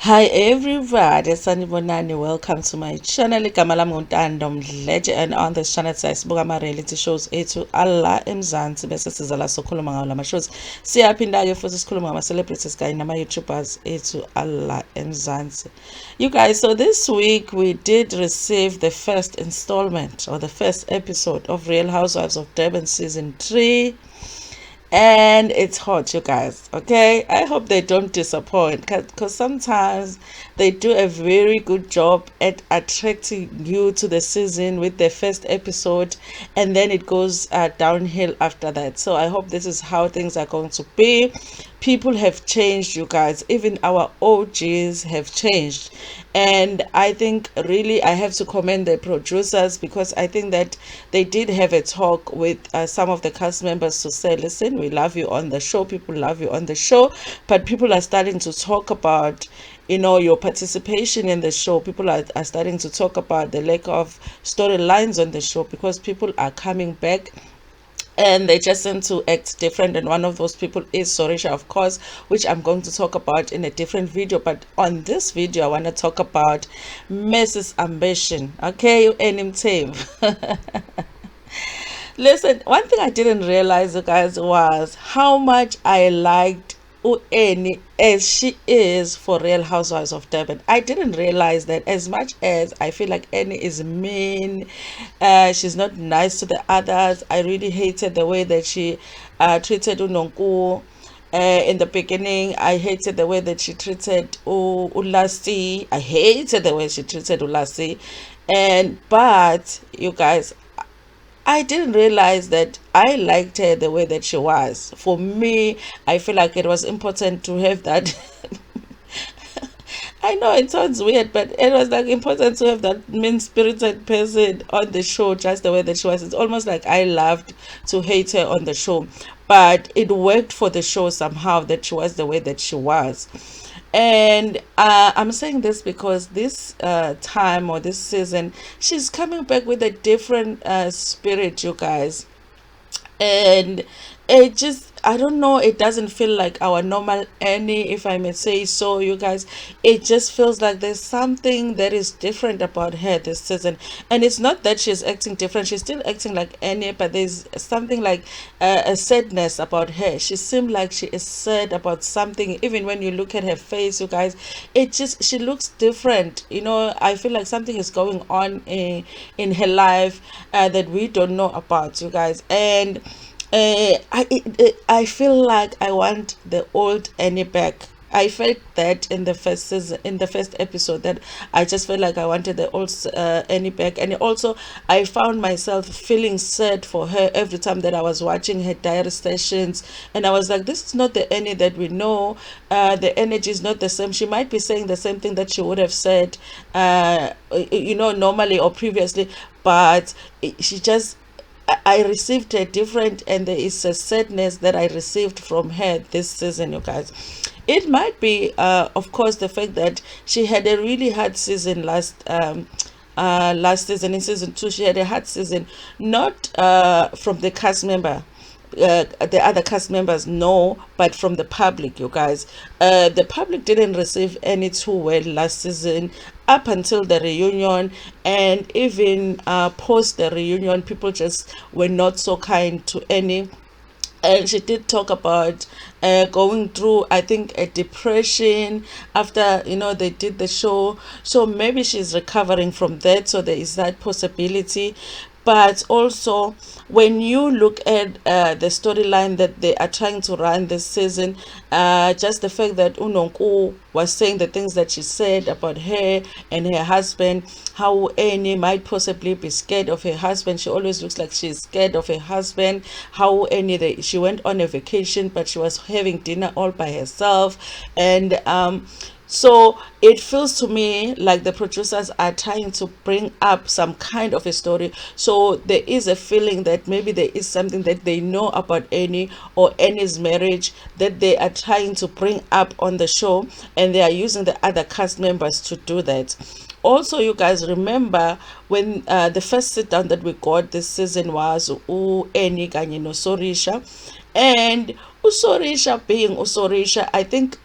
Hi everybody, sanibonani. Welcome to my channel. Igama lami Ntando Mdletshe, and on this channel sibuka ama reality shows ethu ala eMzansi bese siza la sokhuluma ngawo lama shows. Siyaphinda ke futhi sikhuluma ngama celebrities kanye nama YouTubers ethu ala eMzansi. You guys, so this week we did receive the first installment or the first episode of Real Housewives of Durban season 3, and it's hot, you guys. Okay, I hope they don't disappoint, because sometimes they do a very good job at attracting you to the season with the first episode, and then it goes downhill after that. So I hope this is how things are going to be. People have changed, you guys. Even our OGs have changed, and I think really I have to commend the producers, because I think that they did have a talk with some of the cast members to say, listen, we love you on the show, people love you on the show, but people are starting to talk about, your participation in the show. People are starting to talk about the lack of storylines on the show, because people are coming back and they just seem to act different. And one of those people is Sorisha, of course, which I'm going to talk about in a different video. But on this video I want to talk about Mrs. Ambition. Okay, you Mthembu. Listen, one thing I didn't realize, you guys, was how much I liked Annie as she is for Real Housewives of Durban. I didn't realize that, as much as I feel like Annie is mean, she's not nice to the others. I really hated the way that she treated Unonku. In the beginning, I hated the way that she treated Ulasi. I hated the way she treated Ulasi. But you guys, I didn't realize that I liked her the way that she was. For me, I feel like it was important to have that. I know it sounds weird, but it was like important to have that mean spirited person on the show just the way that she was. It's almost like I loved to hate her on the show, but it worked for the show somehow that she was the way that she was. And I'm saying this because this time, or this season, she's coming back with a different spirit, you guys. And it just, I don't know, it doesn't feel like our normal Annie, if I may say so, you guys. It just feels like there's something that is different about her this season. And it's not that she's acting different, she's still acting like Annie, but there's something like a sadness about her. She seems like she is sad about something. Even when you look at her face, you guys, it just, she looks different. I feel like something is going on in her life that we don't know about, you guys. And I feel like I want the old Annie back. I felt that in the first season, in the first episode, that I just felt like I wanted the old Annie back. And also, I found myself feeling sad for her every time that I was watching her diary sessions, and I was like, this is not the Annie that we know. The energy is not the same. She might be saying the same thing that she would have said, normally or previously, but she just, I received a different, and there is a sadness that I received from her this season, you guys. It might be, of course, the fact that she had a really hard season last season. In season 2, she had a hard season, not from the cast member, the other cast members, no, but from the public, you guys. The public didn't receive any too well last season, up until the reunion. And even post the reunion, people just were not so kind to any. And she did talk about going through, I think, a depression after they did the show. So maybe she's recovering from that, so there is that possibility. But also, when you look at the storyline that they are trying to run this season, just the fact that Unonku was saying the things that she said about her and her husband, how Annie might possibly be scared of her husband. She always looks like she's scared of her husband. How Annie, she went on a vacation, but she was having dinner all by herself. And so it feels to me like the producers are trying to bring up some kind of a story. So there is a feeling that maybe there is something that they know about Annie or Annie's marriage that they are trying to bring up on the show, and they are using the other cast members to do that. Also, you guys remember when the first sit down that we got this season was Annie kanye no Sorisha, and Usorisha being Usorisha, I think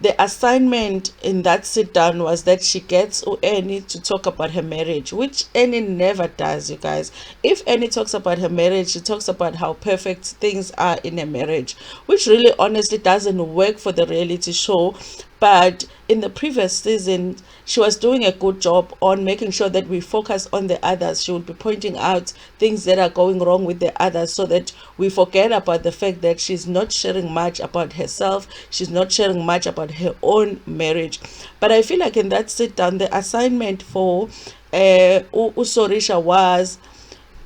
the assignment in that sit down was that she gets Annie to talk about her marriage, which Annie never does, you guys. If Annie talks about her marriage, she talks about how perfect things are in a marriage, which really honestly doesn't work for the reality show. But in the previous season, she was doing a good job on making sure that we focus on the others. She would be pointing out things that are going wrong with the others so that we forget about the fact that she's not sharing much about herself. She's not sharing much about her own marriage. But I feel like in that sit down, the assignment for Usorisha was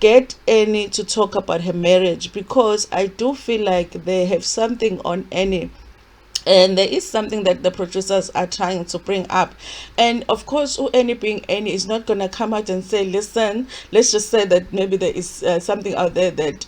get Annie to talk about her marriage, because I do feel like they have something on Annie, and there is something that the producers are trying to bring up. And of course, Annie being Annie is not going to come out and say, listen, let's just say that maybe there is something out there that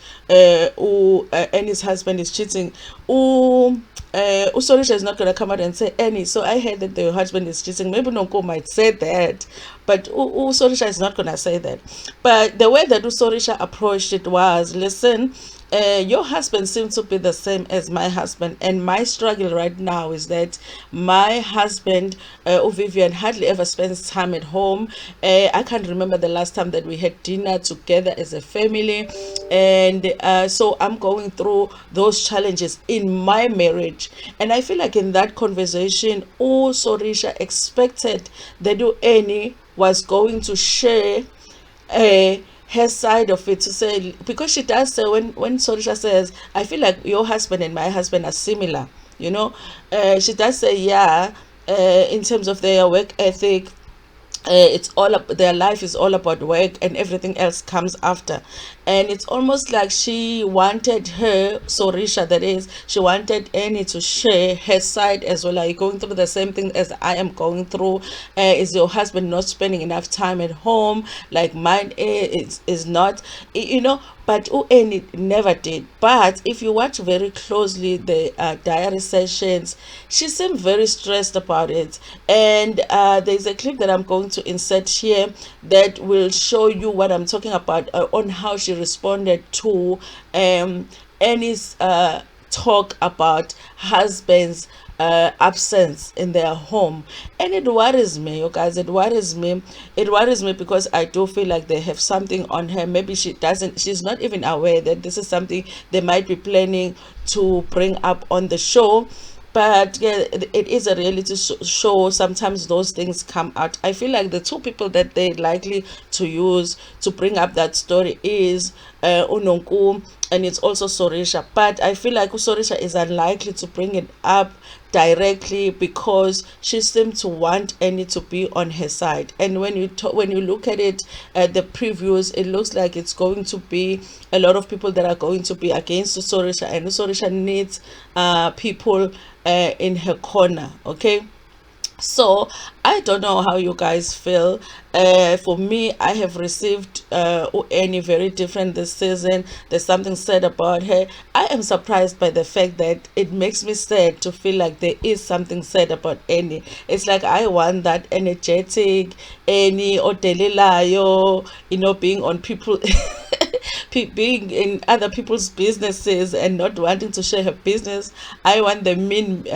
Annie's husband is cheating. Usorisha is not going to come out and say, Annie, so I heard that your husband is cheating. Maybe Nonko might say that, but Usorisha is not going to say that. But the way that Usorisha approached it was, listen, your husband seems to be the same as my husband, and my struggle right now is that my husband, Vivian, hardly ever spends time at home. I can't remember the last time that we had dinner together as a family, and so I'm going through those challenges in my marriage. And I feel like in that conversation, Sorisha expected that Annie was going to share her side of it, to say, because she does say, when Sorisha says, I feel like your husband and my husband are similar, she does say, yeah, in terms of their work ethic, it's all up, their life is all about work and everything else comes after. And it's almost like she wanted her, Sorisha that is, she wanted Annie to share her side as well. Are you going through the same thing as I am going through? Is your husband not spending enough time at home like mine is not, but Annie never did. But if you watch very closely the diary sessions, she seemed very stressed about it. And there's a clip that I'm going to insert here that will show you what I'm talking about, on how she responded to Annie's talk about husbands absence in their home. And it worries me, you guys. It worries me because I do feel like they have something on her. Maybe she's not even aware that this is something they might be planning to bring up on the show. But yeah, it is a reality show. Sometimes those things come out. I feel like the two people that they're likely to use to bring up that story is Unonku, and it's also Sorisha. But I feel like Sorisha is unlikely to bring it up directly because she seems to want Annie to be on her side. And when you look at it, the previews, it looks like it's going to be a lot of people that are going to be against Sorisha, and Sorisha needs people in her corner. Okay, so I don't know how you guys feel. For me, I have received Annie very different this season. There's something said about her. I am surprised by the fact that it makes me sad to feel like there is something said about Annie. It's like I want that energetic Annie or Delelayo, being on people being in other people's businesses and not wanting to share her business. I want the mean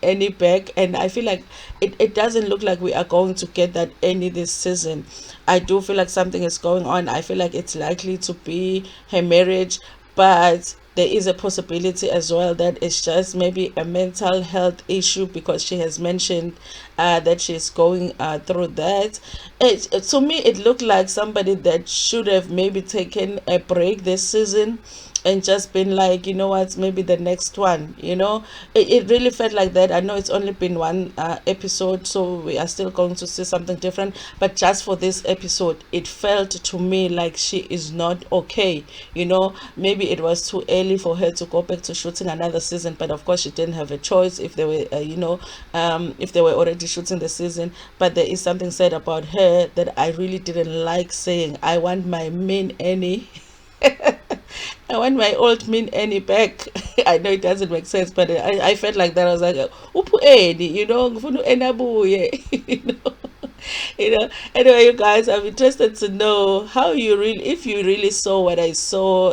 Annie back, and I feel like it doesn't look like we are going to get that Annie this season. I do feel like something is going on. I feel like it's likely to be her marriage, but there is a possibility as well that it's just maybe a mental health issue, because she has mentioned that she's going through that. To me, it looked like somebody that should have maybe taken a break this season and just been like, you know what, maybe the next one, it really felt like that. I know it's only been one episode, so we are still going to see something different, but just for this episode, it felt to me like she is not okay. Maybe it was too early for her to go back to shooting another season, but of course she didn't have a choice if they were if they were already shooting the season. But there is something said about her that I really didn't like saying. I want my main Annie. I want my old mean Annie back. I know it doesn't make sense, but I felt like that. I was like, Upu Annie, ngifuna enabuye, Anyway, you guys, I'm interested to know how if you really saw what I saw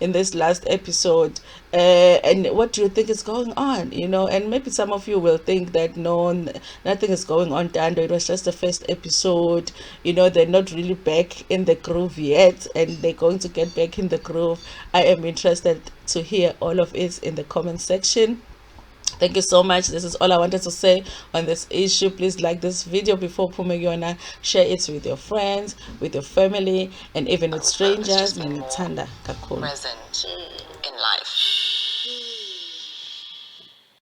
in this last episode. And what do you think is going on? And maybe some of you will think that no, nothing is going on, Ntando. It was just the first episode. They're not really back in the groove yet, and they're going to get back in the groove. I am interested to hear all of it in the comment section. Thank you so much. This is all I wanted to say on this issue. Please like this video before Pumegona. Share it with your friends, with your family, and even with strangers. Present in life.